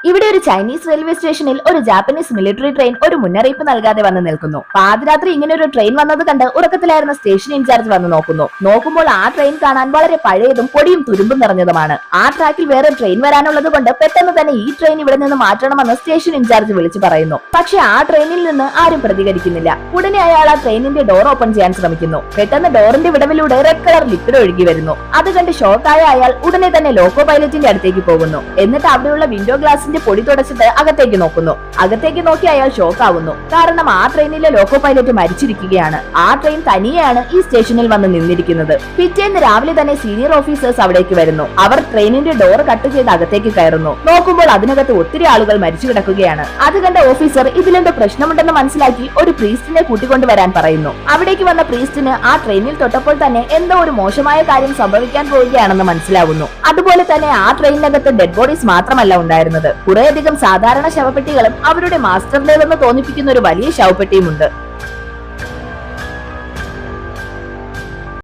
ഇവിടെ ഒരു Chinese railway സ്റ്റേഷനിൽ ഒരു ജാപ്പനീസ് മിലിറ്ററി ട്രെയിൻ ഒരു മുന്നറിയിപ്പ് നൽകാതെ വന്ന് നിൽക്കുന്നു. പാതിരാത്രി ഇങ്ങനെ ഒരു ട്രെയിൻ വന്നത് കണ്ട് ഉറക്കത്തിലായിരുന്ന സ്റ്റേഷൻ ഇൻചാർജ് വന്ന് നോക്കുമ്പോൾ ആ ട്രെയിൻ കാണാൻ വളരെ പഴയതും പൊടിയും തുരുമ്പും നിറഞ്ഞതുമാണ്. ആ ട്രാക്കിൽ വേറെ ട്രെയിൻ വരാനുള്ളത് കൊണ്ട് പെട്ടെന്ന് തന്നെ ഈ ട്രെയിൻ ഇവിടെ നിന്ന് മാറ്റണമെന്ന് സ്റ്റേഷൻ ഇൻചാർജ് വിളിച്ചു പറയുന്നു. പക്ഷെ ആ ട്രെയിനിൽ നിന്ന് ആരും പ്രതികരിക്കുന്നില്ല. ഉടനെ അയാൾ ആ ട്രെയിനിന്റെ ഡോർ ഓപ്പൺ ചെയ്യാൻ ശ്രമിക്കുന്നു. പെട്ടെന്ന് ഡോറിന്റെ വിടവിലൂടെ റെഡ് കളർ ലിക്വിഡ് ഒഴുകി വരുന്നു. അത് കണ്ട് ഷോക്കായ അയാൾ ഉടനെ തന്നെ ലോക്കോ പൈലറ്റിന്റെ അടുത്തേക്ക് പോകുന്നു. എന്നിട്ട് അവിടെയുള്ള വിൻഡോ ഗ്ലാസ് പൊടി തുടച്ചിട്ട് അകത്തേക്ക് നോക്കുന്നു. അകത്തേക്ക് നോക്കി അയാൾ ഷോക്കാവുന്നു. കാരണം ആ ട്രെയിനിലെ ലോക്കോ പൈലറ്റ് മരിച്ചിരിക്കുകയാണ്. ആ ട്രെയിൻ തനിയെയാണ് ഈ സ്റ്റേഷനിൽ വന്ന് നിന്നിരിക്കുന്നത്. പിറ്റേന്ന് രാവിലെ തന്നെ സീനിയർ ഓഫീസേഴ്സ് അവിടേക്ക് വരുന്നു. അവർ ട്രെയിനിന്റെ ഡോർ കട്ട് ചെയ്ത് അകത്തേക്ക് കയറുന്നു. നോക്കുമ്പോൾ അതിനകത്ത് ഒത്തിരി ആളുകൾ മരിച്ചു കിടക്കുകയാണ്. അത് കണ്ട ഓഫീസർ ഇതിലെന്തോ പ്രശ്നമുണ്ടെന്ന് മനസ്സിലാക്കി ഒരു പ്രീസ്റ്റിനെ കൂട്ടിക്കൊണ്ടുവരാൻ പറയുന്നു. അവിടേക്ക് വന്ന പ്രീസ്റ്റിന് ആ ട്രെയിനിൽ തൊട്ടപ്പോൾ തന്നെ എന്തോ ഒരു മോശമായ കാര്യം സംഭവിക്കാൻ പോവുകയാണെന്ന് മനസ്സിലാവുന്നു. അതുപോലെ തന്നെ ആ ട്രെയിനിനകത്ത് ഡെഡ് ബോഡീസ് മാത്രമല്ല ഉണ്ടായിരുന്നത്, കുറേയധികം സാധാരണ ശവപ്പെട്ടികളും അവരുടെ മാസ്റ്ററിന്റേതെന്ന് തോന്നിപ്പിക്കുന്ന ഒരു വലിയ ശവപ്പെട്ടിയുമുണ്ട്.